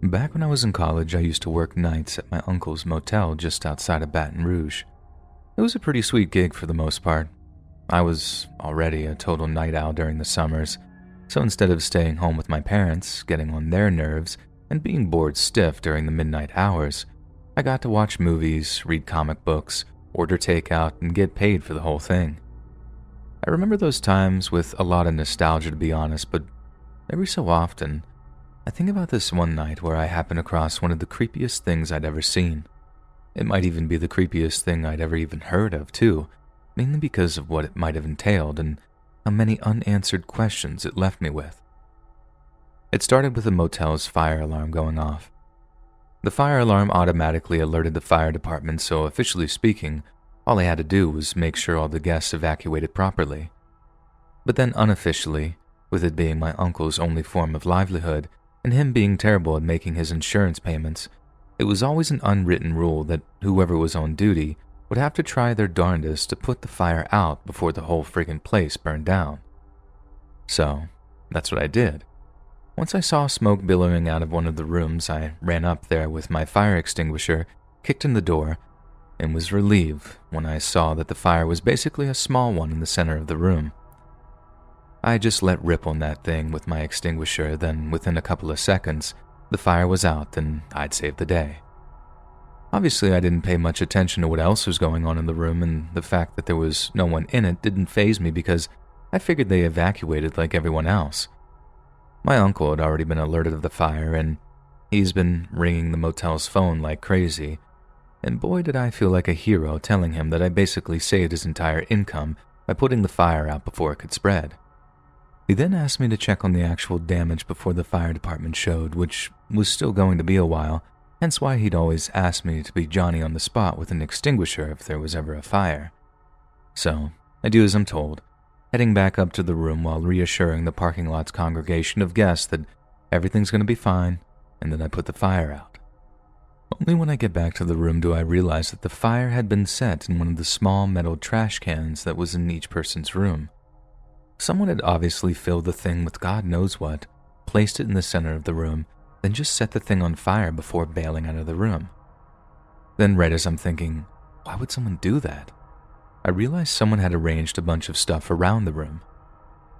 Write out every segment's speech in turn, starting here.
Back when I was in college, I used to work nights at my uncle's motel just outside of Baton Rouge. It was a pretty sweet gig for the most part. I was already a total night owl during the summers, so instead of staying home with my parents, getting on their nerves, and being bored stiff during the midnight hours, I got to watch movies, read comic books, order takeout, and get paid for the whole thing. I remember those times with a lot of nostalgia, to be honest, but every so often, I think about this one night where I happened across one of the creepiest things I'd ever seen. It might even be the creepiest thing I'd ever even heard of, too, mainly because of what it might have entailed and how many unanswered questions it left me with. It started with the motel's fire alarm going off. The fire alarm automatically alerted the fire department, so officially speaking, all I had to do was make sure all the guests evacuated properly. But then unofficially, with it being my uncle's only form of livelihood, and him being terrible at making his insurance payments, it was always an unwritten rule that whoever was on duty would have to try their darndest to put the fire out before the whole friggin' place burned down. So, that's what I did. Once I saw smoke billowing out of one of the rooms, I ran up there with my fire extinguisher, kicked in the door, and was relieved when I saw that the fire was basically a small one in the center of the room. I just let rip on that thing with my extinguisher, then within a couple of seconds, the fire was out and I'd saved the day. Obviously, I didn't pay much attention to what else was going on in the room, and the fact that there was no one in it didn't faze me because I figured they evacuated like everyone else. My uncle had already been alerted of the fire, and he's been ringing the motel's phone like crazy, and boy did I feel like a hero telling him that I basically saved his entire income by putting the fire out before it could spread. He then asked me to check on the actual damage before the fire department showed, which was still going to be a while, hence why he'd always asked me to be Johnny on the spot with an extinguisher if there was ever a fire. So, I do as I'm told, heading back up to the room while reassuring the parking lot's congregation of guests that everything's going to be fine, and then I put the fire out. Only when I get back to the room do I realize that the fire had been set in one of the small metal trash cans that was in each person's room. Someone had obviously filled the thing with God knows what, placed it in the center of the room, then just set the thing on fire before bailing out of the room. Then right as I'm thinking, why would someone do that? I realized someone had arranged a bunch of stuff around the room.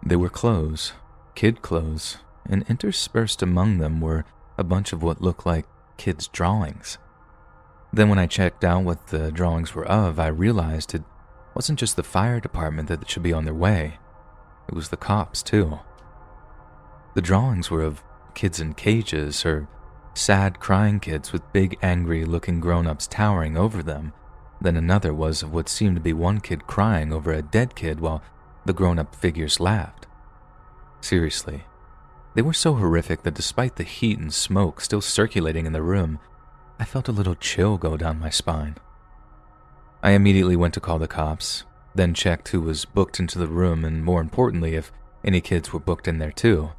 They were clothes, kid clothes, and interspersed among them were a bunch of what looked like kids' drawings. Then when I checked out what the drawings were of, I realized it wasn't just the fire department that should be on their way. It was the cops, too. The drawings were of kids in cages, or sad crying kids with big angry-looking grown-ups towering over them. Then another was of what seemed to be one kid crying over a dead kid while the grown-up figures laughed. Seriously, they were so horrific that despite the heat and smoke still circulating in the room, I felt a little chill go down my spine. I immediately went to call the cops, then checked who was booked into the room and, more importantly, if any kids were booked in there too.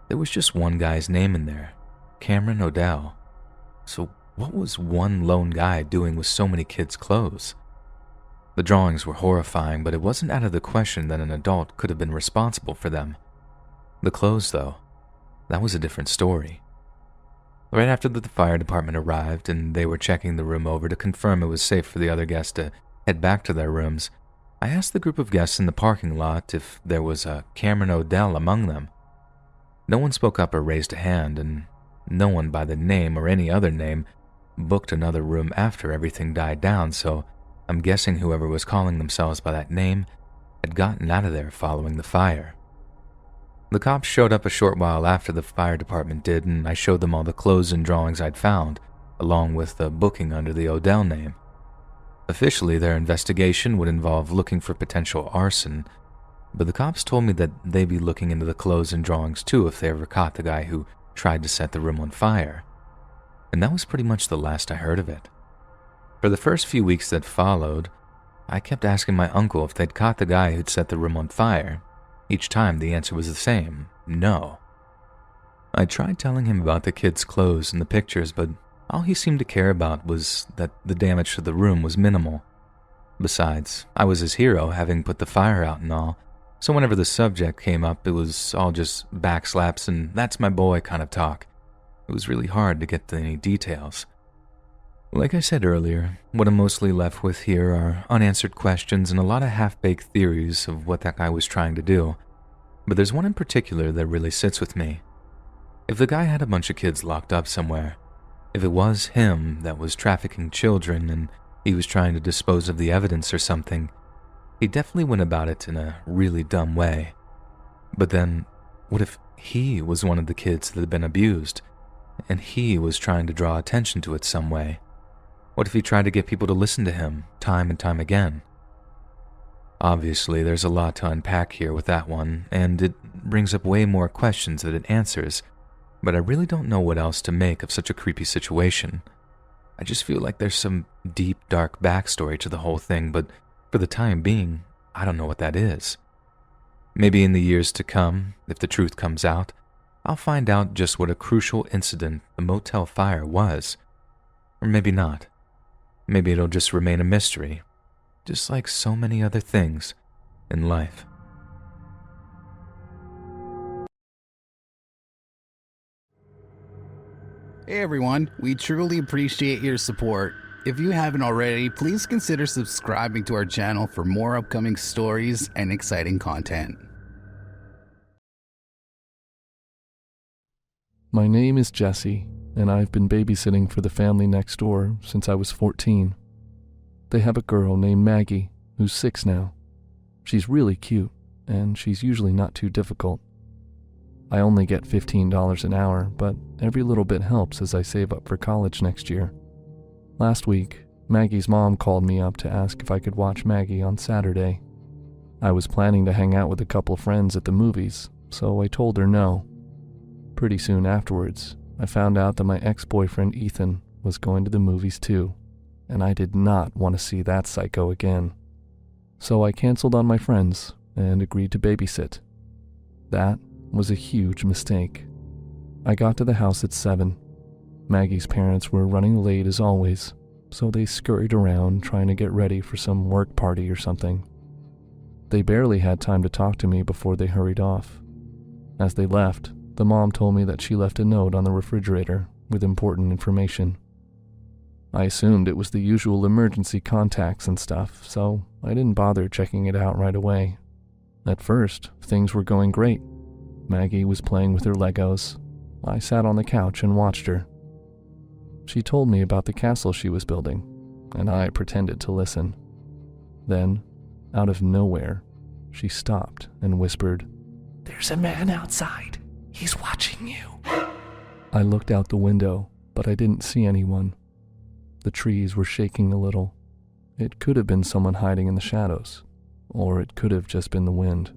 There was just one guy's name in there, Cameron Odell. So what was one lone guy doing with so many kids' clothes? The drawings were horrifying, but it wasn't out of the question that an adult could have been responsible for them. The clothes, though, that was a different story. Right after the fire department arrived and they were checking the room over to confirm it was safe for the other guests to head back to their rooms, I asked the group of guests in the parking lot if there was a Cameron Odell among them. No one spoke up or raised a hand, and no one by the name or any other name booked another room after everything died down, so I'm guessing whoever was calling themselves by that name had gotten out of there following the fire. The cops showed up a short while after the fire department did, and I showed them all the clothes and drawings I'd found, along with the booking under the Odell name. Officially, their investigation would involve looking for potential arson, but the cops told me that they'd be looking into the clothes and drawings too if they ever caught the guy who tried to set the room on fire. And that was pretty much the last I heard of it. For the first few weeks that followed, I kept asking my uncle if they'd caught the guy who'd set the room on fire. Each time the answer was the same, no. I tried telling him about the kids' clothes and the pictures, but all he seemed to care about was that the damage to the room was minimal. Besides, I was his hero, having put the fire out and all, so whenever the subject came up, it was all just backslaps and that's my boy kind of talk. It was really hard to get any details. Like I said earlier, what I'm mostly left with here are unanswered questions and a lot of half-baked theories of what that guy was trying to do. But there's one in particular that really sits with me. If the guy had a bunch of kids locked up somewhere, if it was him that was trafficking children and he was trying to dispose of the evidence or something, he definitely went about it in a really dumb way. But then, what if he was one of the kids that had been abused, and he was trying to draw attention to it some way? What if he tried to get people to listen to him time and time again? Obviously, there's a lot to unpack here with that one, and it brings up way more questions than it answers, but I really don't know what else to make of such a creepy situation. I just feel like there's some deep, dark backstory to the whole thing, but for the time being, I don't know what that is. Maybe in the years to come, if the truth comes out, I'll find out just what a crucial incident the motel fire was. Or maybe not. Maybe it'll just remain a mystery, just like so many other things in life. Hey everyone, we truly appreciate your support. If you haven't already, please consider subscribing to our channel for more upcoming stories and exciting content. My name is Jesse, and I've been babysitting for the family next door since I was 14. They have a girl named Maggie, who's 6 now. She's really cute, and she's usually not too difficult. I only get $15 an hour, but every little bit helps as I save up for college next year. Last week, Maggie's mom called me up to ask if I could watch Maggie on Saturday. I was planning to hang out with a couple of friends at the movies, so I told her no. Pretty soon afterwards, I found out that my ex-boyfriend Ethan was going to the movies too, and I did not want to see that psycho again. So I canceled on my friends and agreed to babysit. That was a huge mistake. I got to the house at 7. Maggie's parents were running late as always, so they scurried around trying to get ready for some work party or something. They barely had time to talk to me before they hurried off. As they left, the mom told me that she left a note on the refrigerator with important information. I assumed it was the usual emergency contacts and stuff, so I didn't bother checking it out right away. At first, things were going great. Maggie was playing with her Legos. I sat on the couch and watched her. She told me about the castle she was building, and I pretended to listen. Then, out of nowhere, she stopped and whispered, "There's a man outside. He's watching you." I looked out the window, but I didn't see anyone. The trees were shaking a little. It could have been someone hiding in the shadows, or it could have just been the wind.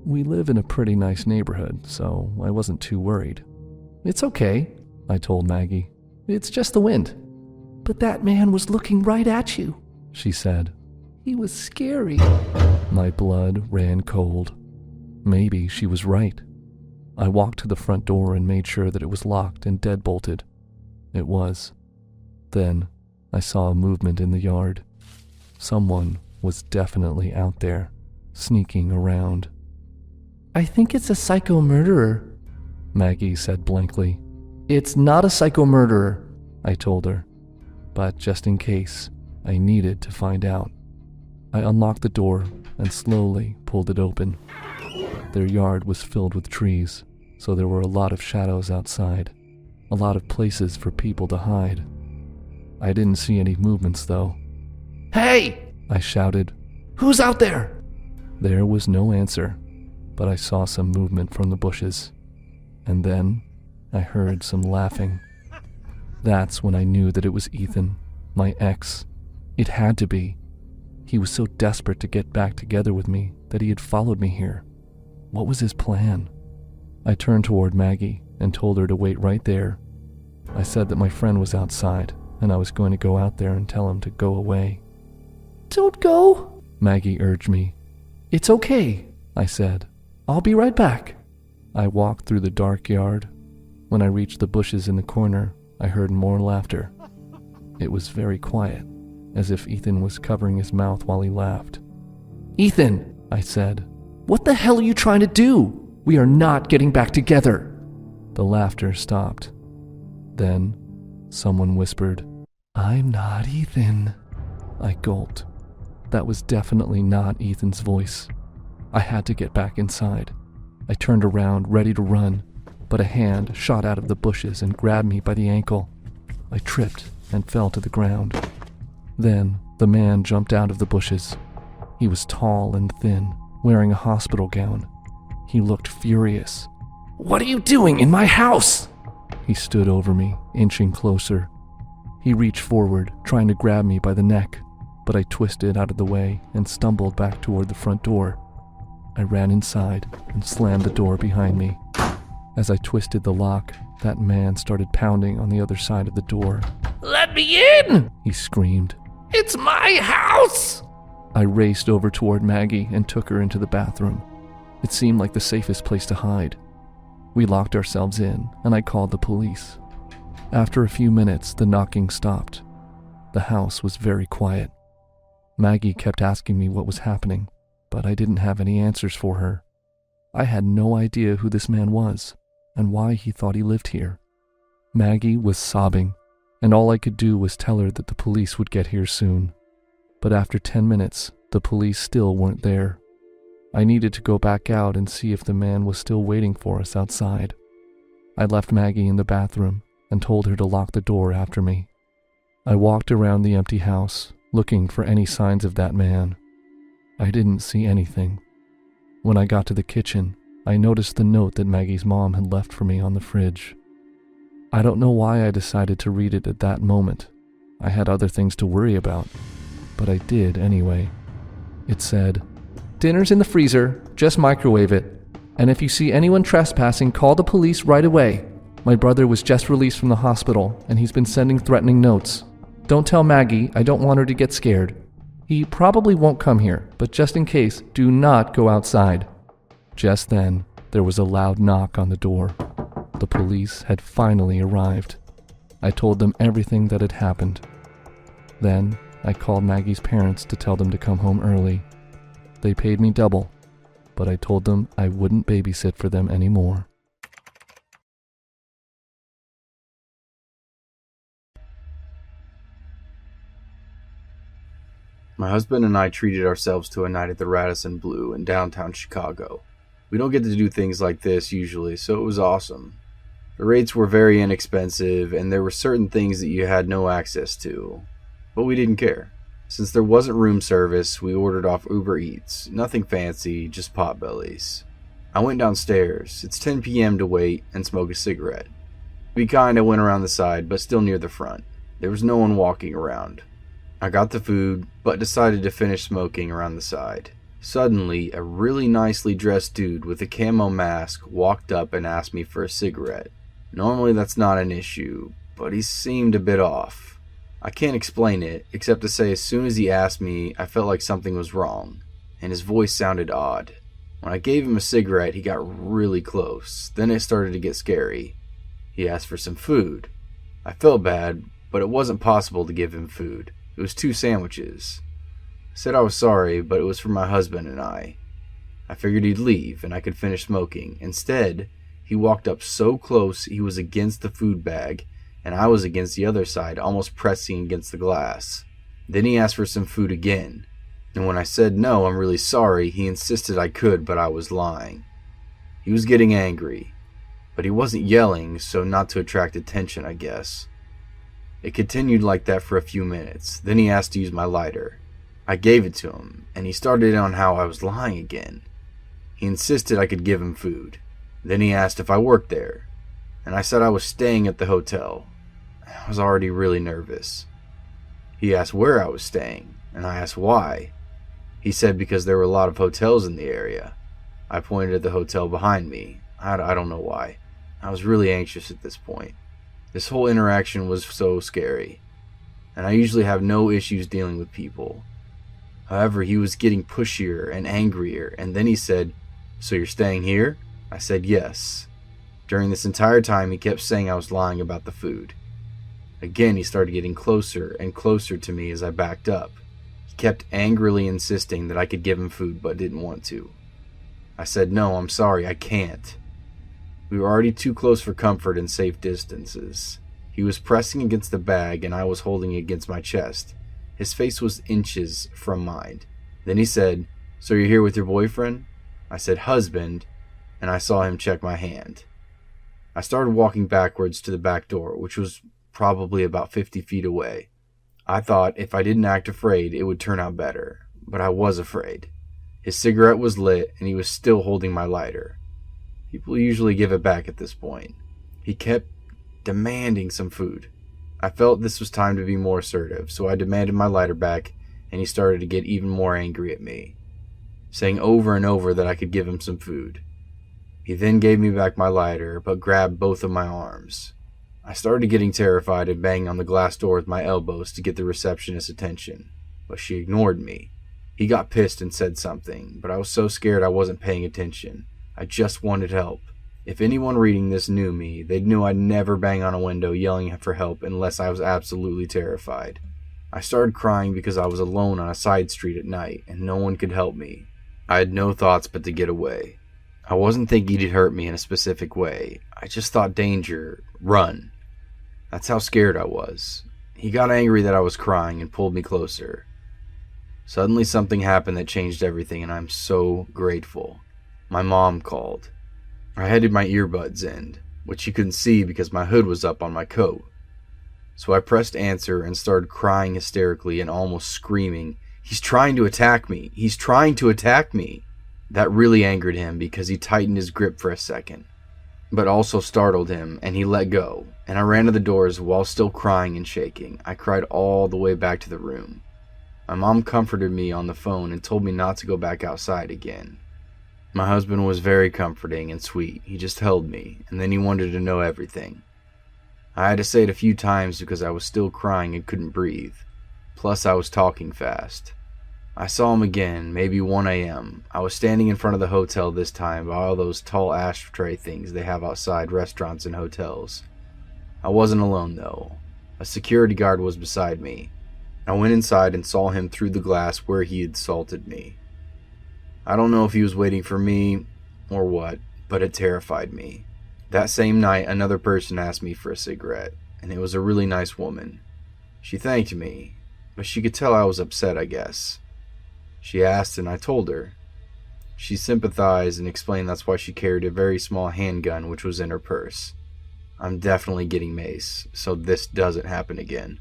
We live in a pretty nice neighborhood, so I wasn't too worried. "It's okay," I told Maggie. "It's just the wind." "But that man was looking right at you," she said. "He was scary." My blood ran cold. Maybe she was right. I walked to the front door and made sure that it was locked and deadbolted. It was. Then I saw a movement in the yard. Someone was definitely out there, sneaking around. "I think it's a psycho murderer," Maggie said blankly. "It's not a psycho murderer," I told her. But just in case, I needed to find out. I unlocked the door and slowly pulled it open. Their yard was filled with trees, so there were a lot of shadows outside, a lot of places for people to hide. I didn't see any movements, though. "Hey!" I shouted. "Who's out there?" There was no answer, but I saw some movement from the bushes. And then I heard some laughing. That's when I knew that it was Ethan, my ex. It had to be. He was so desperate to get back together with me that he had followed me here. What was his plan? I turned toward Maggie and told her to wait right there. I said that my friend was outside, and I was going to go out there and tell him to go away. "Don't go," Maggie urged me. "It's okay," I said. "I'll be right back." I walked through the dark yard. When I reached the bushes in the corner, I heard more laughter. It was very quiet, as if Ethan was covering his mouth while he laughed. "Ethan," I said, "what the hell are you trying to do? We are not getting back together." The laughter stopped, Then, someone whispered, "I'm not Ethan." I gulped. That was definitely not Ethan's voice. I had to get back inside. I turned around, ready to run, but a hand shot out of the bushes and grabbed me by the ankle. I tripped and fell to the ground. Then, the man jumped out of the bushes. He was tall and thin, wearing a hospital gown. He looked furious. "What are you doing in my house?" He stood over me, inching closer. He reached forward, trying to grab me by the neck, but I twisted out of the way and stumbled back toward the front door. I ran inside and slammed the door behind me. As I twisted the lock, that man started pounding on the other side of the door. "Let me in!" he screamed. "It's my house!" I raced over toward Maggie and took her into the bathroom. It seemed like the safest place to hide. We locked ourselves in, and I called the police. After a few minutes, the knocking stopped. The house was very quiet. Maggie kept asking me what was happening, but I didn't have any answers for her. I had no idea who this man was and why he thought he lived here. Maggie was sobbing, and all I could do was tell her that the police would get here soon. But after 10 minutes, the police still weren't there. I needed to go back out and see if the man was still waiting for us outside. I left Maggie in the bathroom and told her to lock the door after me. I walked around the empty house, looking for any signs of that man. I didn't see anything. When I got to the kitchen, I noticed the note that Maggie's mom had left for me on the fridge. I don't know why I decided to read it at that moment. I had other things to worry about, but I did anyway. It said, "Dinner's in the freezer, just microwave it. And if you see anyone trespassing, call the police right away. My brother was just released from the hospital, and he's been sending threatening notes. Don't tell Maggie, I don't want her to get scared. He probably won't come here, but just in case, do not go outside." Just then, there was a loud knock on the door. The police had finally arrived. I told them everything that had happened. Then, I called Maggie's parents to tell them to come home early. They paid me double, but I told them I wouldn't babysit for them anymore. My husband and I treated ourselves to a night at the Radisson Blu in downtown Chicago. We don't get to do things like this usually, so it was awesome. The rates were very inexpensive, and there were certain things that you had no access to. But we didn't care. Since there wasn't room service, we ordered off Uber Eats. Nothing fancy, just potbellies. I went downstairs. It's 10 p.m. to wait and smoke a cigarette. To be kind, I went around the side, but still near the front. There was no one walking around. I got the food, but decided to finish smoking around the side. Suddenly, a really nicely dressed dude with a camo mask walked up and asked me for a cigarette. Normally that's not an issue, but he seemed a bit off. I can't explain it, except to say as soon as he asked me, I felt like something was wrong, and his voice sounded odd. When I gave him a cigarette, he got really close. Then it started to get scary. He asked for some food. I felt bad, but it wasn't possible to give him food. It was 2 sandwiches. I said I was sorry, but it was for my husband and I. I figured he'd leave and I could finish smoking. Instead, he walked up so close he was against the food bag, and I was against the other side, almost pressing against the glass. Then he asked for some food again, and when I said no, I'm really sorry, he insisted I could, but I was lying. He was getting angry, but he wasn't yelling, so not to attract attention, I guess. It continued like that for a few minutes. Then he asked to use my lighter. I gave it to him, and he started on how I was lying again. He insisted I could give him food. Then he asked if I worked there, and I said I was staying at the hotel. I was already really nervous. He asked where I was staying, and I asked why. He said because there were a lot of hotels in the area. I pointed at the hotel behind me. I don't know why. I was really anxious at this point. This whole interaction was so scary, and I usually have no issues dealing with people. However, he was getting pushier and angrier, and then he said, "So you're staying here?" I said yes. During this entire time, he kept saying I was lying about the food. Again, he started getting closer and closer to me as I backed up. He kept angrily insisting that I could give him food, but didn't want to. I said, "No, I'm sorry, I can't." We were already too close for comfort and safe distances. He was pressing against the bag and I was holding it against my chest. His face was inches from mine. Then he said, "So you're here with your boyfriend?" I said, "Husband," and I saw him check my hand. I started walking backwards to the back door, which was probably about 50 feet away. I thought if I didn't act afraid, it would turn out better, but I was afraid. His cigarette was lit and he was still holding my lighter. People usually give it back at this point. He kept demanding some food. I felt this was time to be more assertive, so I demanded my lighter back, and he started to get even more angry at me, saying over and over that I could give him some food. He then gave me back my lighter, but grabbed both of my arms. I started getting terrified and banged on the glass door with my elbows to get the receptionist's attention, but she ignored me. He got pissed and said something, but I was so scared I wasn't paying attention. I just wanted help. If anyone reading this knew me, they'd know I'd never bang on a window yelling for help unless I was absolutely terrified. I started crying because I was alone on a side street at night and no one could help me. I had no thoughts but to get away. I wasn't thinking he'd hurt me in a specific way. I just thought danger, run. That's how scared I was. He got angry that I was crying and pulled me closer. Suddenly something happened that changed everything and I'm so grateful. My mom called. I had my earbuds in, which she couldn't see because my hood was up on my coat. So I pressed answer and started crying hysterically and almost screaming, "He's trying to attack me! He's trying to attack me!" That really angered him because he tightened his grip for a second, but also startled him and he let go, and I ran to the doors while still crying and shaking. I cried all the way back to the room. My mom comforted me on the phone and told me not to go back outside again. My husband was very comforting and sweet. He just held me, and then he wanted to know everything. I had to say it a few times because I was still crying and couldn't breathe. Plus, I was talking fast. I saw him again, maybe 1 a.m. I was standing in front of the hotel this time by all those tall ashtray things they have outside restaurants and hotels. I wasn't alone, though. A security guard was beside me. I went inside and saw him through the glass where he had assaulted me. I don't know if he was waiting for me or what, but it terrified me. That same night, another person asked me for a cigarette, and it was a really nice woman. She thanked me, but she could tell I was upset, I guess. She asked and I told her. She sympathized and explained that's why she carried a very small handgun which was in her purse. I'm definitely getting mace, so this doesn't happen again.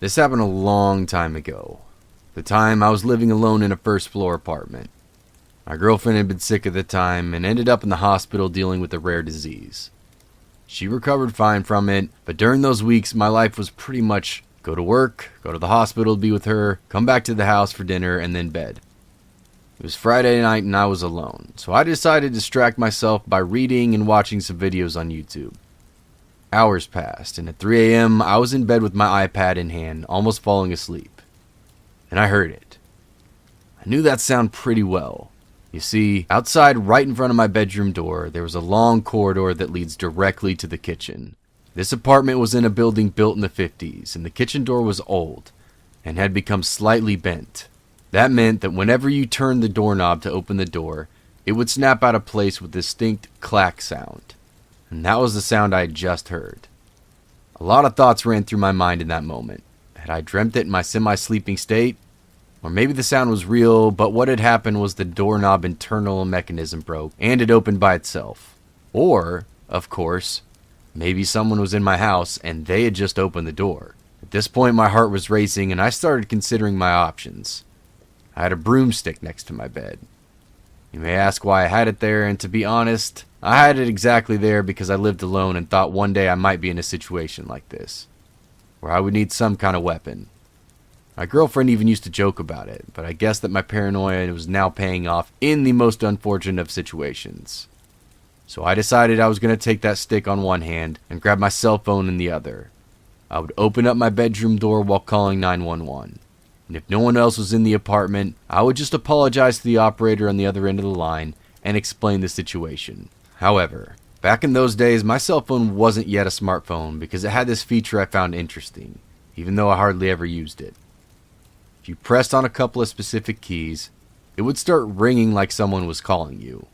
This happened a long time ago. The time I was living alone in a first floor apartment. My girlfriend had been sick at the time and ended up in the hospital dealing with a rare disease. She recovered fine from it, but during those weeks my life was pretty much go to work, go to the hospital to be with her, come back to the house for dinner, and then bed. It was Friday night and I was alone, so I decided to distract myself by reading and watching some videos on YouTube. Hours passed, and at 3 a.m. I was in bed with my iPad in hand, almost falling asleep. And I heard it. I knew that sound pretty well. You see, outside right in front of my bedroom door, there was a long corridor that leads directly to the kitchen. This apartment was in a building built in the 50s, and the kitchen door was old, and had become slightly bent. That meant that whenever you turned the doorknob to open the door, it would snap out of place with a distinct clack sound. And that was the sound I had just heard. A lot of thoughts ran through my mind in that moment. Had I dreamt it in my semi-sleeping state? Or maybe the sound was real, but what had happened was the doorknob internal mechanism broke, and it opened by itself. Or, of course, maybe someone was in my house, and they had just opened the door. At this point, my heart was racing, and I started considering my options. I had a broomstick next to my bed. You may ask why I had it there, and to be honest, I had it exactly there because I lived alone and thought one day I might be in a situation like this, where I would need some kind of weapon. My girlfriend even used to joke about it, but I guess that my paranoia was now paying off in the most unfortunate of situations. So I decided I was going to take that stick on one hand and grab my cell phone in the other. I would open up my bedroom door while calling 911. And if no one else was in the apartment, I would just apologize to the operator on the other end of the line and explain the situation. However, back in those days, my cell phone wasn't yet a smartphone because it had this feature I found interesting, even though I hardly ever used it. If you pressed on a couple of specific keys, It would start ringing like someone was calling you.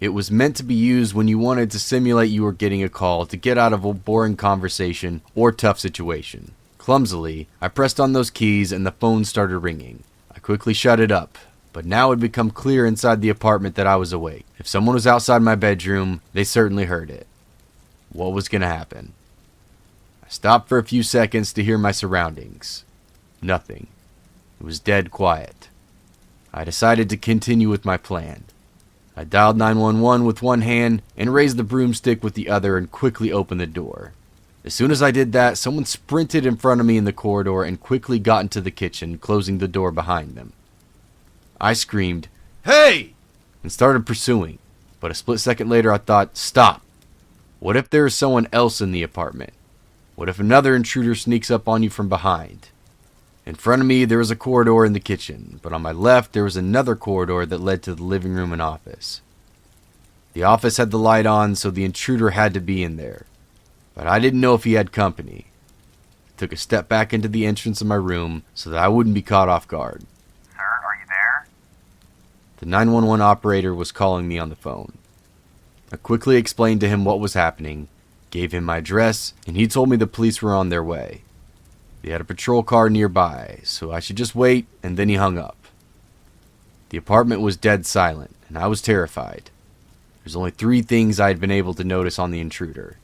It was meant to be used when you wanted to simulate you were getting a call to get out of a boring conversation or tough situation. Clumsily, I pressed on those keys and the phone started ringing. I quickly shut it up, but now it had become clear inside the apartment that I was awake. If someone was outside my bedroom, they certainly heard it. What was going to happen? I stopped for a few seconds to hear my surroundings. Nothing. It was dead quiet. I decided to continue with my plan. I dialed 911 with one hand and raised the broomstick with the other and quickly opened the door. As soon as I did that, someone sprinted in front of me in the corridor and quickly got into the kitchen, closing the door behind them. I screamed, "Hey!" and started pursuing, but a split second later I thought, stop. What if there is someone else in the apartment? What if another intruder sneaks up on you from behind? In front of me, there was a corridor in the kitchen, but on my left, there was another corridor that led to the living room and office. The office had the light on, so the intruder had to be in there, but I didn't know if he had company. I took a step back into the entrance of my room so that I wouldn't be caught off guard. Sir, are you there? The 911 operator was calling me on the phone. I quickly explained to him what was happening, gave him my address, and he told me the police were on their way. They had a patrol car nearby, so I should just wait, and then he hung up. The apartment was dead silent, and I was terrified. There's only 3 things I had been able to notice on the intruder.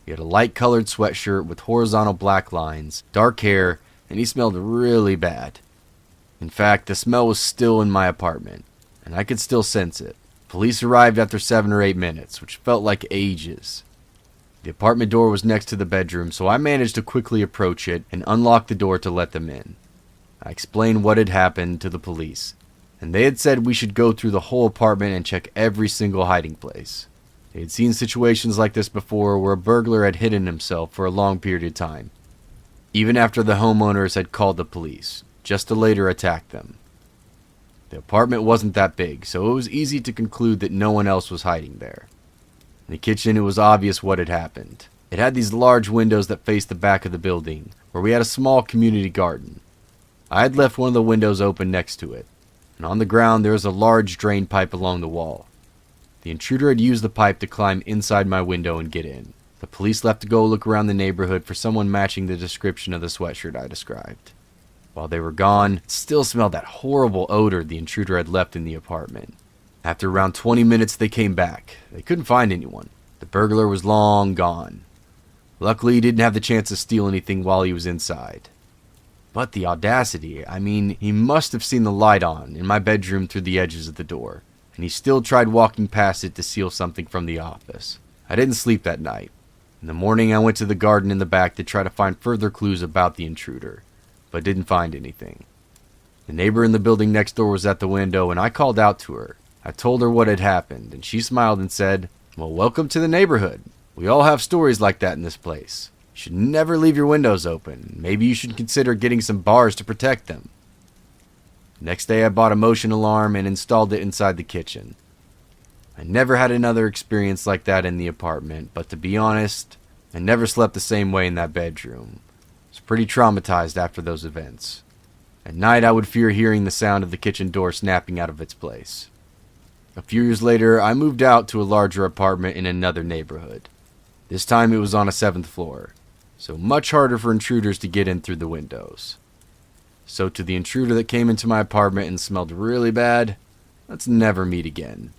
He had a light-colored sweatshirt with horizontal black lines, dark hair, and he smelled really bad. In fact, the smell was still in my apartment, and I could still sense it. Police arrived after 7 or 8 minutes, which felt like ages. The apartment door was next to the bedroom, so I managed to quickly approach it and unlock the door to let them in. I explained what had happened to the police, and they had said we should go through the whole apartment and check every single hiding place. They had seen situations like this before where a burglar had hidden himself for a long period of time, even after the homeowners had called the police, just to later attack them. The apartment wasn't that big, so it was easy to conclude that no one else was hiding there. In the kitchen, it was obvious what had happened. It had these large windows that faced the back of the building, where we had a small community garden. I had left one of the windows open next to it, and on the ground there was a large drain pipe along the wall. The intruder had used the pipe to climb inside my window and get in. The police left to go look around the neighborhood for someone matching the description of the sweatshirt I described. While they were gone, it still smelled that horrible odor the intruder had left in the apartment. After around 20 minutes, they came back. They couldn't find anyone. The burglar was long gone. Luckily, he didn't have the chance to steal anything while he was inside. But the audacity, he must have seen the light on in my bedroom through the edges of the door, and he still tried walking past it to steal something from the office. I didn't sleep that night. In the morning, I went to the garden in the back to try to find further clues about the intruder, but didn't find anything. The neighbor in the building next door was at the window, and I called out to her. I told her what had happened, and she smiled and said, "Well, welcome to the neighborhood. We all have stories like that in this place. You should never leave your windows open. Maybe you should consider getting some bars to protect them." Next day, I bought a motion alarm and installed it inside the kitchen. I never had another experience like that in the apartment, but to be honest, I never slept the same way in that bedroom. I was pretty traumatized after those events. At night, I would fear hearing the sound of the kitchen door snapping out of its place. A few years later, I moved out to a larger apartment in another neighborhood. This time it was on a 7th floor, so much harder for intruders to get in through the windows. So to the intruder that came into my apartment and smelled really bad, let's never meet again.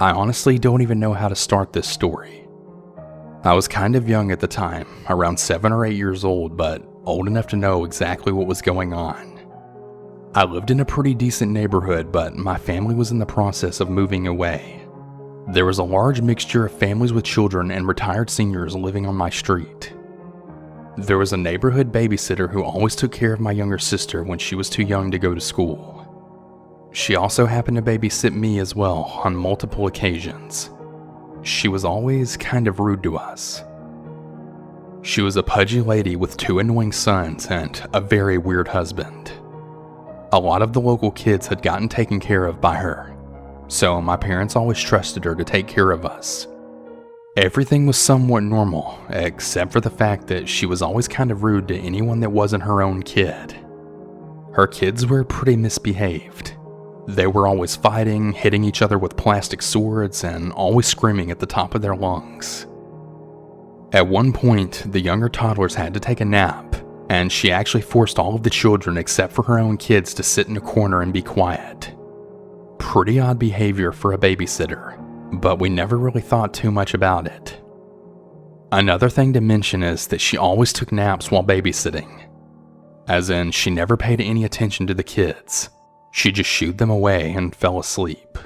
I honestly don't even know how to start this story. I was kind of young at the time, around 7 or 8 years old, but old enough to know exactly what was going on. I lived in a pretty decent neighborhood, but my family was in the process of moving away. There was a large mixture of families with children and retired seniors living on my street. There was a neighborhood babysitter who always took care of my younger sister when she was too young to go to school. She also happened to babysit me as well on multiple occasions. She was always kind of rude to us. She was a pudgy lady with 2 annoying sons and a very weird husband. A lot of the local kids had gotten taken care of by her, so my parents always trusted her to take care of us. Everything was somewhat normal, except for the fact that she was always kind of rude to anyone that wasn't her own kid. Her kids were pretty misbehaved. They were always fighting, hitting each other with plastic swords, and always screaming at the top of their lungs. At one point, the younger toddlers had to take a nap, and she actually forced all of the children except for her own kids to sit in a corner and be quiet. Pretty odd behavior for a babysitter, but we never really thought too much about it. Another thing to mention is that she always took naps while babysitting. As in, she never paid any attention to the kids. She just shooed them away and fell asleep.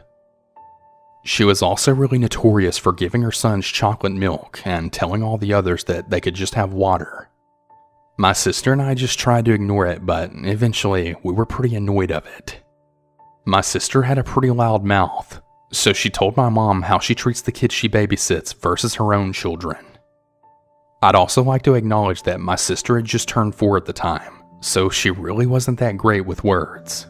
She was also really notorious for giving her sons chocolate milk and telling all the others that they could just have water. My sister and I just tried to ignore it, but eventually we were pretty annoyed of it. My sister had a pretty loud mouth, so she told my mom how she treats the kids she babysits versus her own children. I'd also like to acknowledge that my sister had just turned 4 at the time, so she really wasn't that great with words.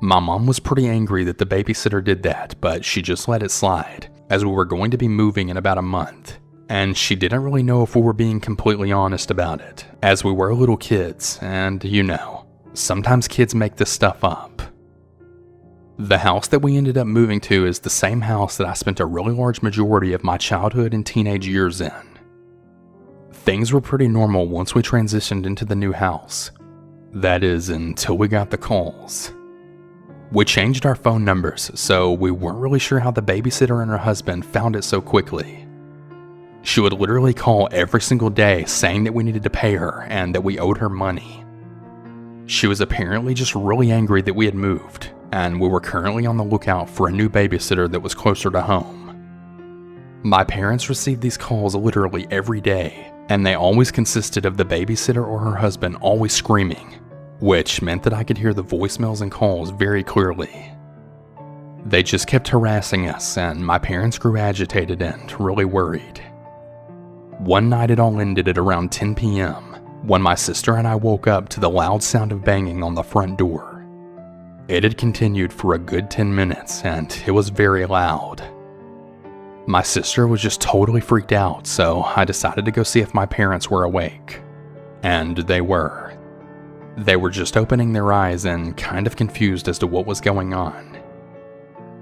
My mom was pretty angry that the babysitter did that, but she just let it slide, as we were going to be moving in about a month, and she didn't really know if we were being completely honest about it, as we were little kids, and sometimes kids make this stuff up. The house that we ended up moving to is the same house that I spent a really large majority of my childhood and teenage years in. Things were pretty normal once we transitioned into the new house. That is, until we got the calls. We changed our phone numbers, so we weren't really sure how the babysitter and her husband found it so quickly. She would literally call every single day saying that we needed to pay her and that we owed her money. She was apparently just really angry that we had moved, and we were currently on the lookout for a new babysitter that was closer to home. My parents received these calls literally every day, and they always consisted of the babysitter or her husband always screaming, which meant that I could hear the voicemails and calls very clearly. They just kept harassing us, and my parents grew agitated and really worried. One night it all ended at around 10 p.m. when my sister and I woke up to the loud sound of banging on the front door. It had continued for a good 10 minutes, and it was very loud. My sister was just totally freaked out, so I decided to go see if my parents were awake. And they were. They were just opening their eyes and kind of confused as to what was going on.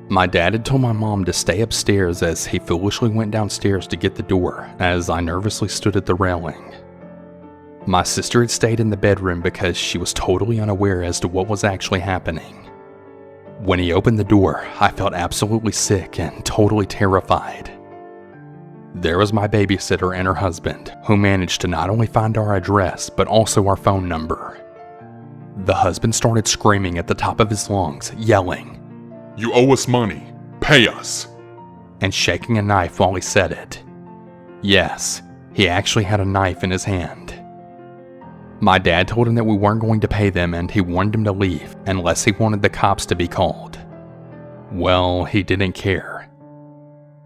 My dad had told my mom to stay upstairs as he foolishly went downstairs to get the door, as I nervously stood at the railing. My sister had stayed in the bedroom because she was totally unaware as to what was actually happening. When he opened the door, I felt absolutely sick and totally terrified. There was my babysitter and her husband, who managed to not only find our address, but also our phone number. The husband started screaming at the top of his lungs, yelling, "You owe us money. Pay us." and shaking a knife while he said it. Yes, he actually had a knife in his hand. My dad told him that we weren't going to pay them and he wanted him to leave unless he wanted the cops to be called. Well, he didn't care.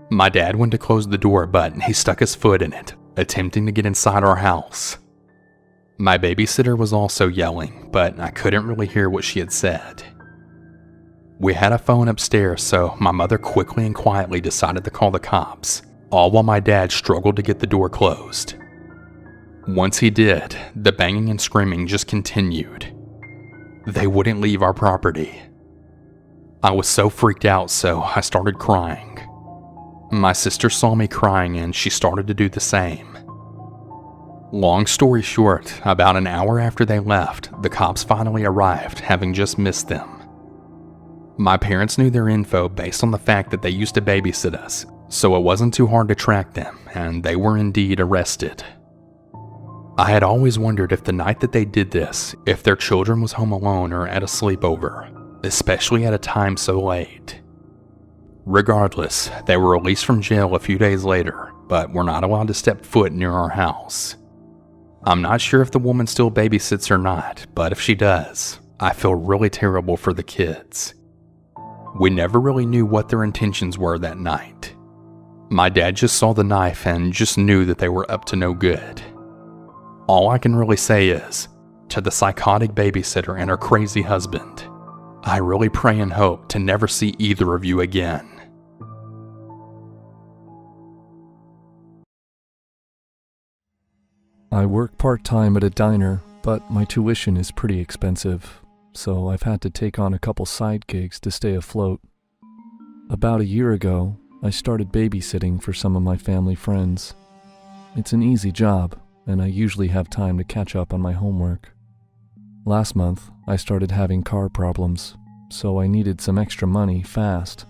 My dad went to close the door, but he stuck his foot in it, attempting to get inside our house. My babysitter was also yelling, but I couldn't really hear what she had said. We had a phone upstairs, so my mother quickly and quietly decided to call the cops, all while my dad struggled to get the door closed. Once he did, the banging and screaming just continued. They wouldn't leave our property. I was so freaked out, so I started crying. My sister saw me crying and she started to do the same. Long story short, about an hour after they left, the cops finally arrived, having just missed them. My parents knew their info based on the fact that they used to babysit us, so it wasn't too hard to track them, and they were indeed arrested. I had always wondered if the night that they did this, if their children was home alone or at a sleepover, especially at a time so late. Regardless, they were released from jail a few days later, but were not allowed to step foot near our house. I'm not sure if the woman still babysits or not, but if she does, I feel really terrible for the kids. We never really knew what their intentions were that night. My dad just saw the knife and just knew that they were up to no good. All I can really say is, to the psychotic babysitter and her crazy husband, I really pray and hope to never see either of you again. I work part-time at a diner, but my tuition is pretty expensive, so I've had to take on a couple side gigs to stay afloat. About a year ago, I started babysitting for some of my family friends. It's an easy job, and I usually have time to catch up on my homework. Last month, I started having car problems, so I needed some extra money fast.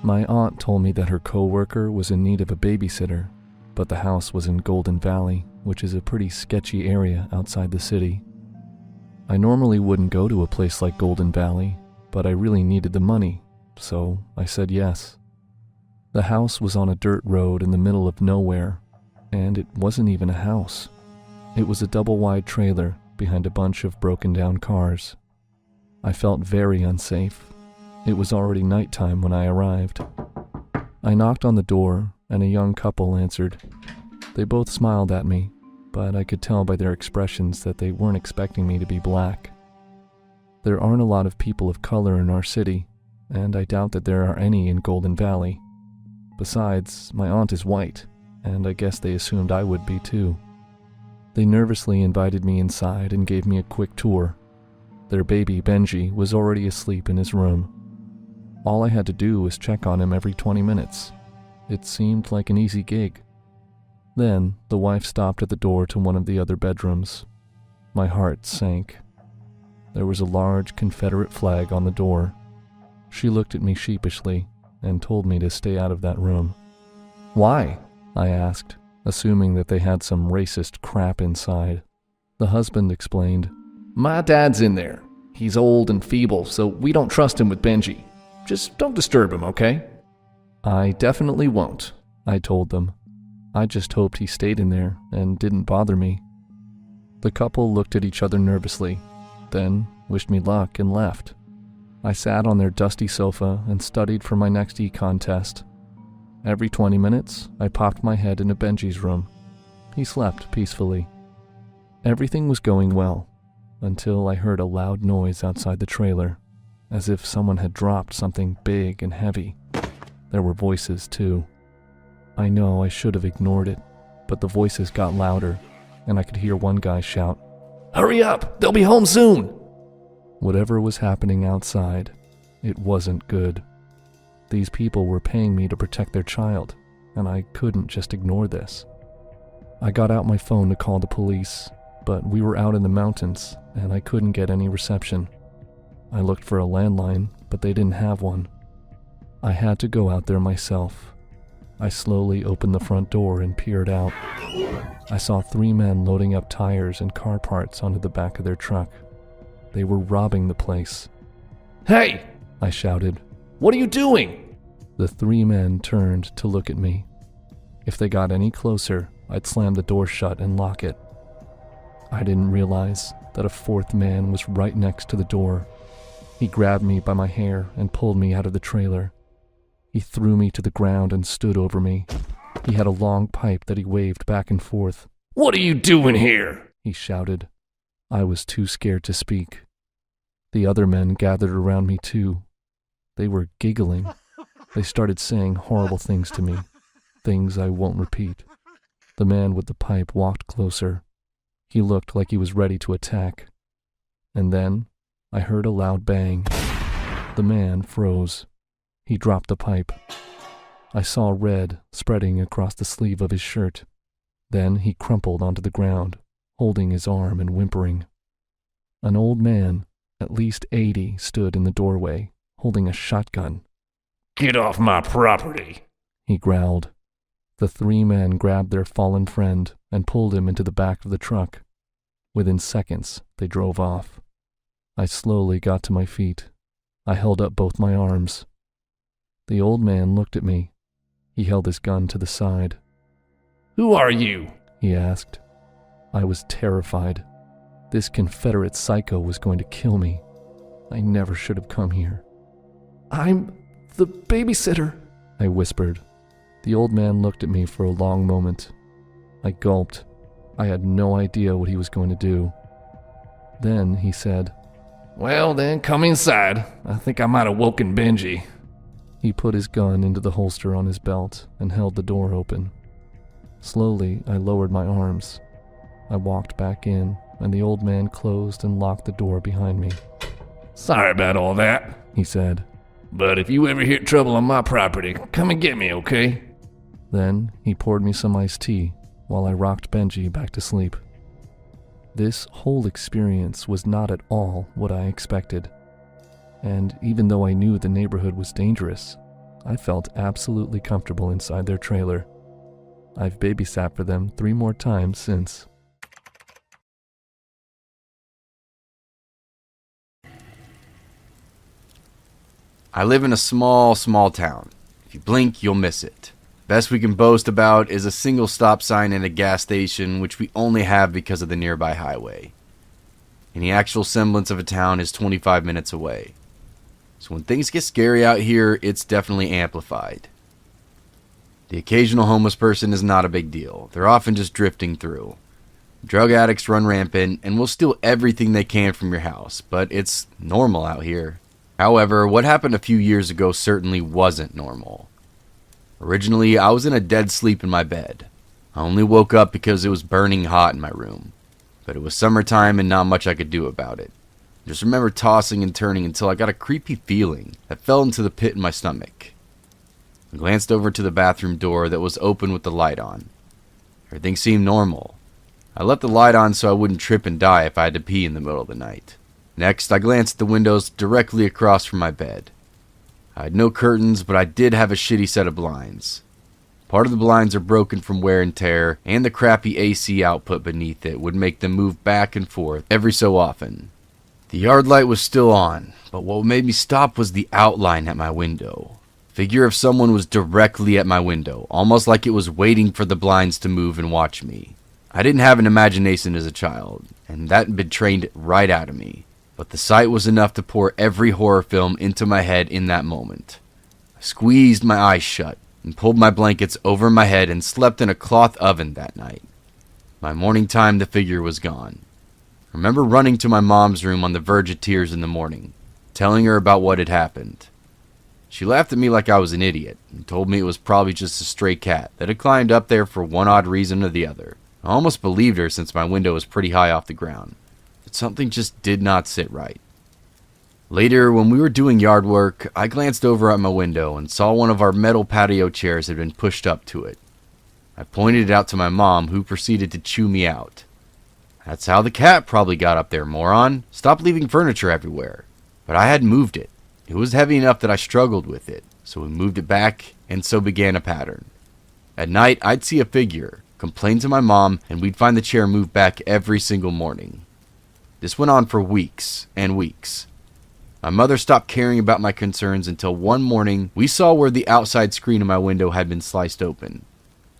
My aunt told me that her coworker was in need of a babysitter, but the house was in Golden Valley, which is a pretty sketchy area outside the city. I normally wouldn't go to a place like Golden Valley, but I really needed the money, so I said yes. The house was on a dirt road in the middle of nowhere, and it wasn't even a house. It was a double-wide trailer behind a bunch of broken-down cars. I felt very unsafe. It was already nighttime when I arrived. I knocked on the door, and a young couple answered. They both smiled at me, but I could tell by their expressions that they weren't expecting me to be black. There aren't a lot of people of color in our city, and I doubt that there are any in Golden Valley. Besides, my aunt is white, and I guess they assumed I would be too. They nervously invited me inside and gave me a quick tour. Their baby, Benji, was already asleep in his room. All I had to do was check on him every 20 minutes. It seemed like an easy gig. Then, the wife stopped at the door to one of the other bedrooms. My heart sank. There was a large Confederate flag on the door. She looked at me sheepishly and told me to stay out of that room. "Why?" I asked, assuming that they had some racist crap inside. The husband explained, "My dad's in there. He's old and feeble, so we don't trust him with Benji. Just don't disturb him, okay?" "I definitely won't," I told them. I just hoped he stayed in there and didn't bother me. The couple looked at each other nervously, then wished me luck and left. I sat on their dusty sofa and studied for my next econ test. Every 20 minutes, I popped my head into Benji's room. He slept peacefully. Everything was going well, until I heard a loud noise outside the trailer, as if someone had dropped something big and heavy. There were voices, too. I know I should have ignored it, but the voices got louder, and I could hear one guy shout, "Hurry up! They'll be home soon!" Whatever was happening outside, it wasn't good. These people were paying me to protect their child, and I couldn't just ignore this. I got out my phone to call the police, but we were out in the mountains, and I couldn't get any reception. I looked for a landline, but they didn't have one. I had to go out there myself. I slowly opened the front door and peered out. I saw 3 men loading up tires and car parts onto the back of their truck. They were robbing the place. "Hey!" I shouted. "What are you doing?" The 3 men turned to look at me. If they got any closer, I'd slam the door shut and lock it. I didn't realize that a 4th man was right next to the door. He grabbed me by my hair and pulled me out of the trailer. He threw me to the ground and stood over me. He had a long pipe that he waved back and forth. "What are you doing here?" he shouted. I was too scared to speak. The other men gathered around me too. They were giggling. They started saying horrible things to me, things I won't repeat. The man with the pipe walked closer. He looked like he was ready to attack. And then I heard a loud bang. The man froze. He dropped the pipe. I saw red spreading across the sleeve of his shirt. Then he crumpled onto the ground, holding his arm and whimpering. An old man, at least 80, stood in the doorway, holding a shotgun. "Get off my property," he growled. The 3 men grabbed their fallen friend and pulled him into the back of the truck. Within seconds, they drove off. I slowly got to my feet. I held up both my arms. The old man looked at me. He held his gun to the side. "Who are you?" he asked. I was terrified. This Confederate psycho was going to kill me. I never should have come here. "I'm the babysitter," I whispered. The old man looked at me for a long moment. I gulped. I had no idea what he was going to do. Then he said, "Well then, come inside. I think I might have woken Benji." He put his gun into the holster on his belt and held the door open. Slowly, I lowered my arms. I walked back in, and the old man closed and locked the door behind me. "Sorry about all that," he said. "But if you ever hit trouble on my property, come and get me, okay?" Then he poured me some iced tea while I rocked Benji back to sleep. This whole experience was not at all what I expected. And even though I knew the neighborhood was dangerous, I felt absolutely comfortable inside their trailer. I've babysat for them 3 more times since. I live in a small town. If you blink, you'll miss it. Best we can boast about is a single stop sign and a gas station, which we only have because of the nearby highway. Any actual semblance of a town is 25 minutes away. So when things get scary out here, it's definitely amplified. The occasional homeless person is not a big deal. They're often just drifting through. Drug addicts run rampant and will steal everything they can from your house, but it's normal out here. However, what happened a few years ago certainly wasn't normal. Originally, I was in a dead sleep in my bed. I only woke up because it was burning hot in my room. But it was summertime and not much I could do about it. I just remember tossing and turning until I got a creepy feeling that fell into the pit in my stomach. I glanced over to the bathroom door that was open with the light on. Everything seemed normal. I left the light on so I wouldn't trip and die if I had to pee in the middle of the night. Next, I glanced at the windows directly across from my bed. I had no curtains, but I did have a shitty set of blinds. Part of the blinds are broken from wear and tear, and the crappy AC output beneath it would make them move back and forth every so often. The yard light was still on, but what made me stop was the outline at my window. The figure of someone was directly at my window, almost like it was waiting for the blinds to move and watch me. I didn't have an imagination as a child, and that had been trained right out of me. But the sight was enough to pour every horror film into my head in that moment. I squeezed my eyes shut and pulled my blankets over my head and slept in a cloth oven that night. By morning time, the figure was gone. I remember running to my mom's room on the verge of tears in the morning, telling her about what had happened. She laughed at me like I was an idiot and told me it was probably just a stray cat that had climbed up there for one odd reason or the other. I almost believed her since my window was pretty high off the ground. But something just did not sit right. Later, when we were doing yard work, I glanced over at my window and saw one of our metal patio chairs had been pushed up to it. I pointed it out to my mom, who proceeded to chew me out. "That's how the cat probably got up there, moron. Stop leaving furniture everywhere." But I hadn't moved it. It was heavy enough that I struggled with it, so we moved it back, and so began a pattern. At night, I'd see a figure, complain to my mom, and we'd find the chair move back every single morning. This went on for weeks and weeks. My mother stopped caring about my concerns until one morning we saw where the outside screen of my window had been sliced open.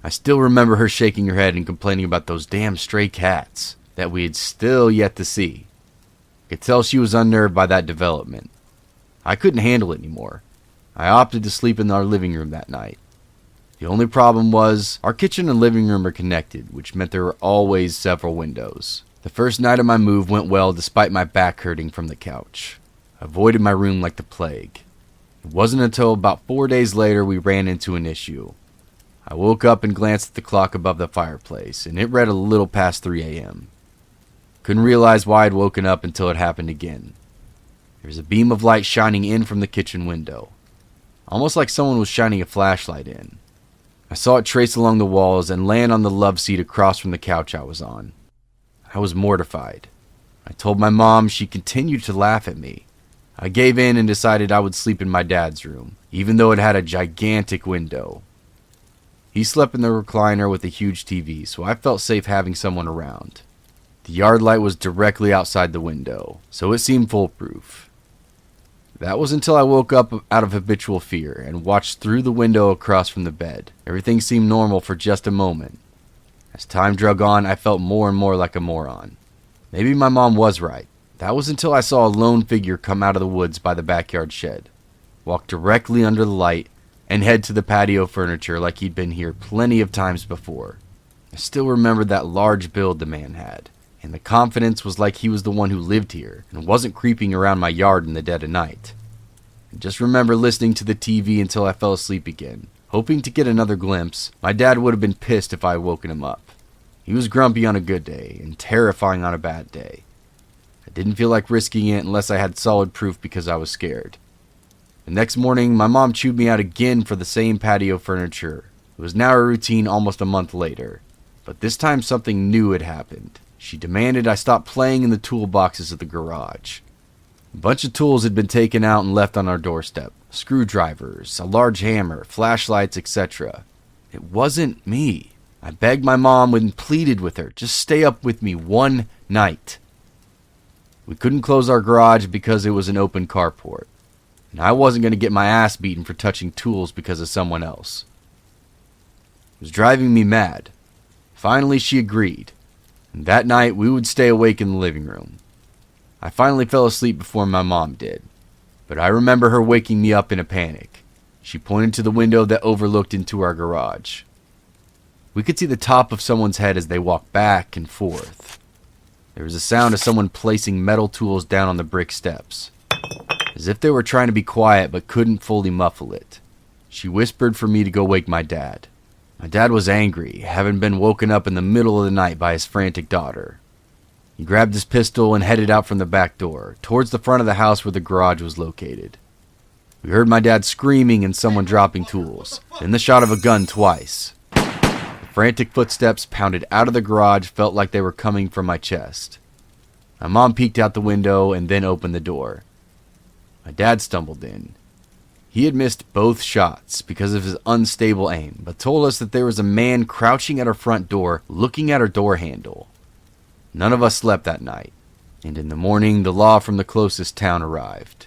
I still remember her shaking her head and complaining about those damn stray cats that we had still yet to see. I could tell she was unnerved by that development. I couldn't handle it anymore. I opted to sleep in our living room that night. The only problem was, our kitchen and living room are connected, which meant there were always several windows. The first night of my move went well despite my back hurting from the couch. I avoided my room like the plague. It wasn't until about 4 days later we ran into an issue. I woke up and glanced at the clock above the fireplace, and it read a little past 3 a.m. Couldn't realize why I'd woken up until it happened again. There was a beam of light shining in from the kitchen window, almost like someone was shining a flashlight in. I saw it trace along the walls and land on the love seat across from the couch I was on. I was mortified. I told my mom. She continued to laugh at me. I gave in and decided I would sleep in my dad's room, even though it had a gigantic window. He slept in the recliner with a huge TV, so I felt safe having someone around. The yard light was directly outside the window, so it seemed foolproof. That was until I woke up out of habitual fear and watched through the window across from the bed. Everything seemed normal for just a moment. As time drug on, I felt more and more like a moron. Maybe my mom was right. That was until I saw a lone figure come out of the woods by the backyard shed, walk directly under the light, and head to the patio furniture like he'd been here plenty of times before. I still remembered that large build the man had, and the confidence was like he was the one who lived here and wasn't creeping around my yard in the dead of night. I just remember listening to the TV until I fell asleep again, hoping to get another glimpse. My dad would have been pissed if I had woken him up. He was grumpy on a good day and terrifying on a bad day. I didn't feel like risking it unless I had solid proof because I was scared. The next morning, my mom chewed me out again for the same patio furniture. It was now a routine almost a month later. But this time something new had happened. She demanded I stop playing in the toolboxes of the garage. A bunch of tools had been taken out and left on our doorstep. Screwdrivers, a large hammer, flashlights, etc. It wasn't me. I begged my mom and pleaded with her, just stay up with me one night. We couldn't close our garage because it was an open carport. And I wasn't going to get my ass beaten for touching tools because of someone else. It was driving me mad. Finally, she agreed. And that night, we would stay awake in the living room. I finally fell asleep before my mom did. But I remember her waking me up in a panic. She pointed to the window that overlooked into our garage. We could see the top of someone's head as they walked back and forth. There was a sound of someone placing metal tools down on the brick steps, as if they were trying to be quiet but couldn't fully muffle it. She whispered for me to go wake my dad. My dad was angry, having been woken up in the middle of the night by his frantic daughter. He grabbed his pistol and headed out from the back door, towards the front of the house where the garage was located. We heard my dad screaming and someone dropping tools, then the shot of a gun twice. The frantic footsteps pounded out of the garage felt like they were coming from my chest. My mom peeked out the window and then opened the door. My dad stumbled in. He had missed both shots because of his unstable aim, but told us that there was a man crouching at our front door, looking at our door handle. None of us slept that night, and in the morning, the law from the closest town arrived.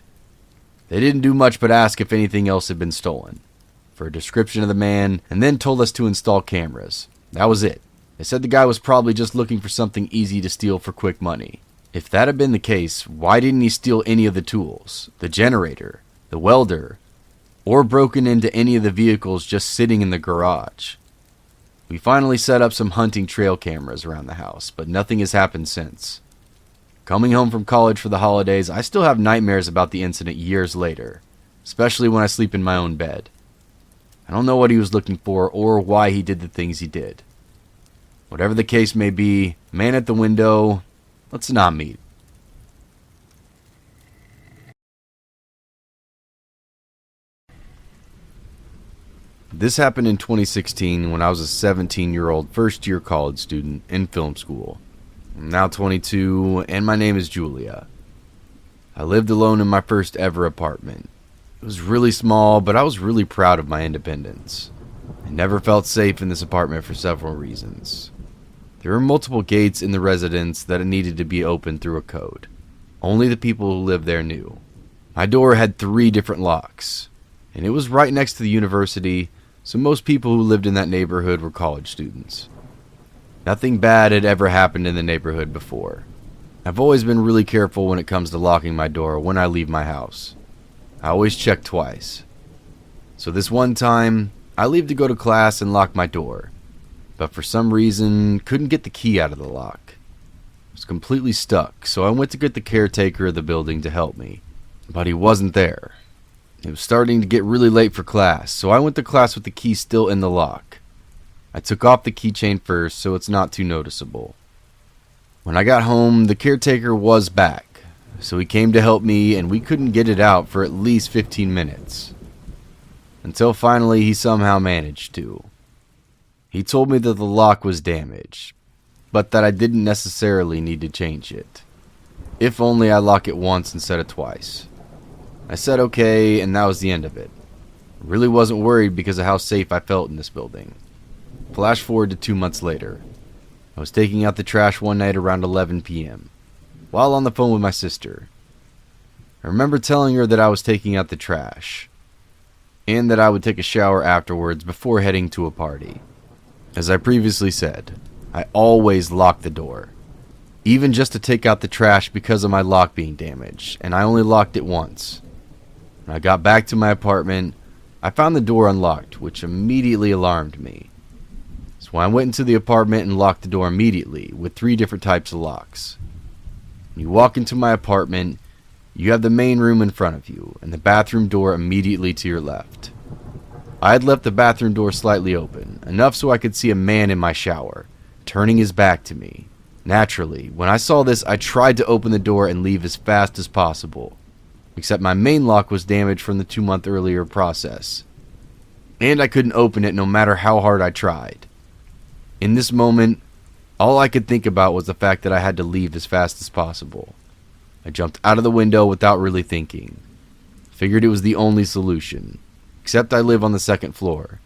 They didn't do much but ask if anything else had been stolen, for a description of the man, and then told us to install cameras. That was it. They said the guy was probably just looking for something easy to steal for quick money. If that had been the case, why didn't he steal any of the tools, the generator, the welder, or broken into any of the vehicles just sitting in the garage? We finally set up some hunting trail cameras around the house, but nothing has happened since. Coming home from college for the holidays, I still have nightmares about the incident years later, especially when I sleep in my own bed. I don't know what he was looking for or why he did the things he did. Whatever the case may be, man at the window, let's not meet. This happened in 2016 when I was a 17-year-old first-year college student in film school. I'm now 22, and my name is Julia. I lived alone in my first ever apartment. It was really small, but I was really proud of my independence. I never felt safe in this apartment for several reasons. There were multiple gates in the residence that needed to be opened through a code. Only the people who lived there knew. My door had 3 different locks, and it was right next to the university, so most people who lived in that neighborhood were college students. Nothing bad had ever happened in the neighborhood before. I've always been really careful when it comes to locking my door when I leave my house. I always check twice. So this one time, I leave to go to class and lock my door, but for some reason, couldn't get the key out of the lock. I was completely stuck, so I went to get the caretaker of the building to help me, but he wasn't there. It was starting to get really late for class, so I went to class with the key still in the lock. I took off the keychain first, so it's not too noticeable. When I got home, the caretaker was back, so he came to help me, and we couldn't get it out for at least 15 minutes. Until finally he somehow managed to. He told me that the lock was damaged, but that I didn't necessarily need to change it. If only I lock it once instead of twice. I said okay, and that was the end of it. I really wasn't worried because of how safe I felt in this building. Flash forward to 2 months later. I was taking out the trash one night around 11 p.m. while on the phone with my sister. I remember telling her that I was taking out the trash, and that I would take a shower afterwards before heading to a party. As I previously said, I always lock the door, even just to take out the trash because of my lock being damaged, and I only locked it once. When I got back to my apartment, I found the door unlocked, which immediately alarmed me. So I went into the apartment and locked the door immediately with 3 different types of locks. When you walk into my apartment, you have the main room in front of you and the bathroom door immediately to your left. I had left the bathroom door slightly open, enough so I could see a man in my shower, turning his back to me. Naturally, when I saw this, I tried to open the door and leave as fast as possible. Except my main lock was damaged from the 2-month earlier process. And I couldn't open it no matter how hard I tried. In this moment, all I could think about was the fact that I had to leave as fast as possible. I jumped out of the window without really thinking. Figured it was the only solution. Except I live on the 2nd floor,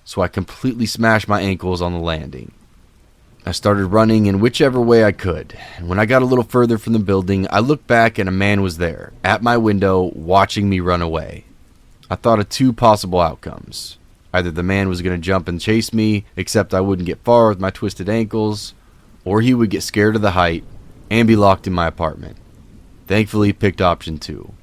so I completely smashed my ankles on the landing. I started running in whichever way I could, and when I got a little further from the building, I looked back and a man was there, at my window, watching me run away. I thought of 2 possible outcomes. Either the man was going to jump and chase me, except I wouldn't get far with my twisted ankles, or he would get scared of the height and be locked in my apartment. Thankfully, he picked option 2.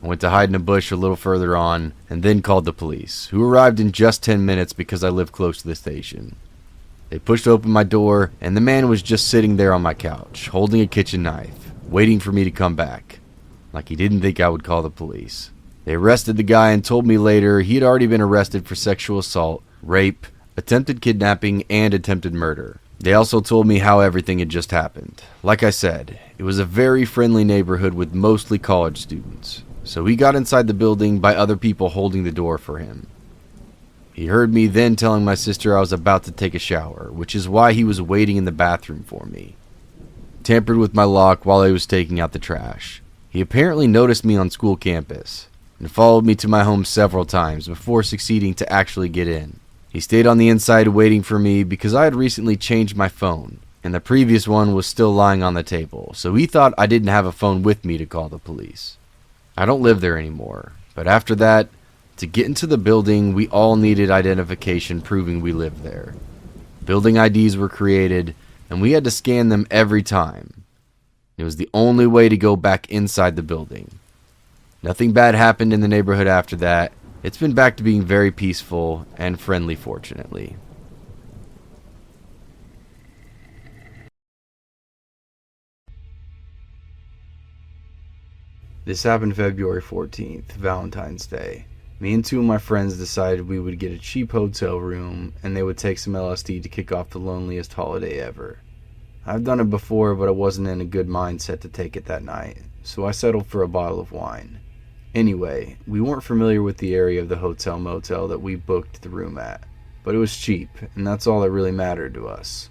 I went to hide in a bush a little further on, and then called the police, who arrived in just 10 minutes because I live close to the station. They pushed open my door, and the man was just sitting there on my couch, holding a kitchen knife, waiting for me to come back, like he didn't think I would call the police. They arrested the guy and told me later he had already been arrested for sexual assault, rape, attempted kidnapping, and attempted murder. They also told me how everything had just happened. Like I said, it was a very friendly neighborhood with mostly college students, so he got inside the building by other people holding the door for him. He heard me then telling my sister I was about to take a shower, which is why he was waiting in the bathroom for me. Tampered with my lock while I was taking out the trash. He apparently noticed me on school campus and followed me to my home several times before succeeding to actually get in. He stayed on the inside waiting for me because I had recently changed my phone, and the previous one was still lying on the table, so he thought I didn't have a phone with me to call the police. I don't live there anymore, but after that, to get into the building, we all needed identification proving we lived there. Building IDs were created, and we had to scan them every time. It was the only way to go back inside the building. Nothing bad happened in the neighborhood after that. It's been back to being very peaceful and friendly, fortunately. This happened February 14th, Valentine's Day. Me and 2 of my friends decided we would get a cheap hotel room and they would take some LSD to kick off the loneliest holiday ever. I've done it before, but I wasn't in a good mindset to take it that night, so I settled for a bottle of wine. Anyway, we weren't familiar with the area of the hotel motel that we booked the room at, but it was cheap, and that's all that really mattered to us.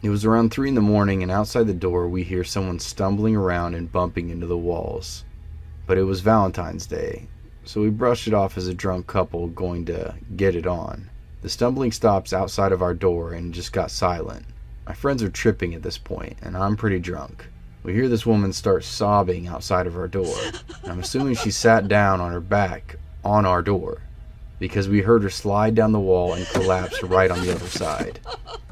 It was around 3 in the morning, and outside the door we hear someone stumbling around and bumping into the walls. But it was Valentine's Day, so we brushed it off as a drunk couple going to get it on. The stumbling stops outside of our door and just got silent. My friends are tripping at this point, and I'm pretty drunk. We hear this woman start sobbing outside of our door. I'm assuming she sat down on her back on our door, because we heard her slide down the wall and collapse right on the other side.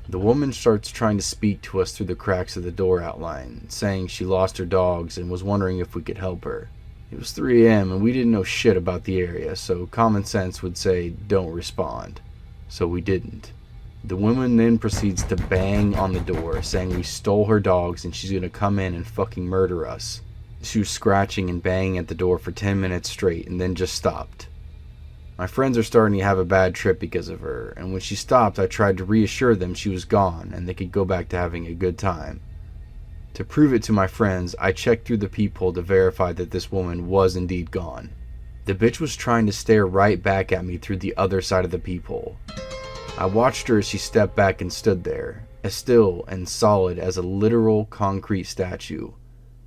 The woman starts trying to speak to us through the cracks of the door outline, saying she lost her dogs and was wondering if we could help her. It was 3 a.m. and we didn't know shit about the area, so common sense would say don't respond. So we didn't. The woman then proceeds to bang on the door, saying we stole her dogs and she's gonna come in and fucking murder us. She was scratching and banging at the door for 10 minutes straight and then just stopped. My friends are starting to have a bad trip because of her, and when she stopped I tried to reassure them she was gone and they could go back to having a good time. To prove it to my friends, I checked through the peephole to verify that this woman was indeed gone. The bitch was trying to stare right back at me through the other side of the peephole. I watched her as she stepped back and stood there, as still and solid as a literal concrete statue.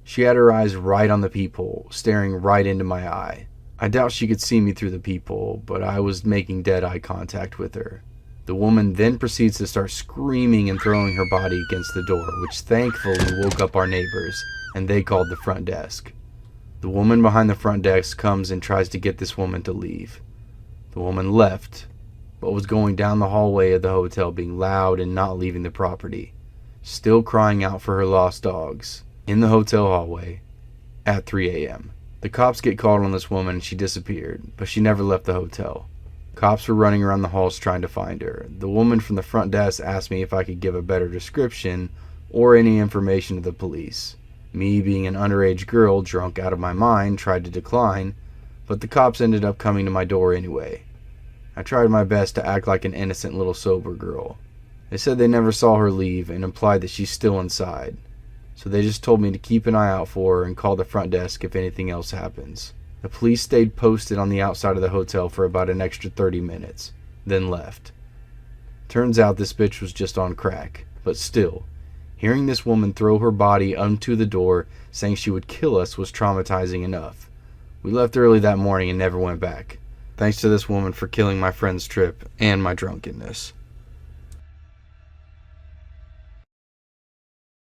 She had her eyes right on the peephole, staring right into my eye. I doubt she could see me through the peephole, but I was making dead eye contact with her. The woman then proceeds to start screaming and throwing her body against the door, which thankfully woke up our neighbors, and they called the front desk. The woman behind the front desk comes and tries to get this woman to leave. The woman left, but was going down the hallway of the hotel being loud and not leaving the property, still crying out for her lost dogs, in the hotel hallway, at 3 a.m. The cops get called on this woman and she disappeared, but she never left the hotel. Cops were running around the halls trying to find her. The woman from the front desk asked me if I could give a better description or any information to the police. Me, being an underage girl drunk out of my mind, tried to decline, but the cops ended up coming to my door anyway. I tried my best to act like an innocent little sober girl. They said they never saw her leave and implied that she's still inside. So they just told me to keep an eye out for her and call the front desk if anything else happens. The police stayed posted on the outside of the hotel for about an extra 30 minutes, then left. Turns out this bitch was just on crack, but still, hearing this woman throw her body onto the door saying she would kill us was traumatizing enough. We left early that morning and never went back. Thanks to this woman for killing my friend's trip and my drunkenness.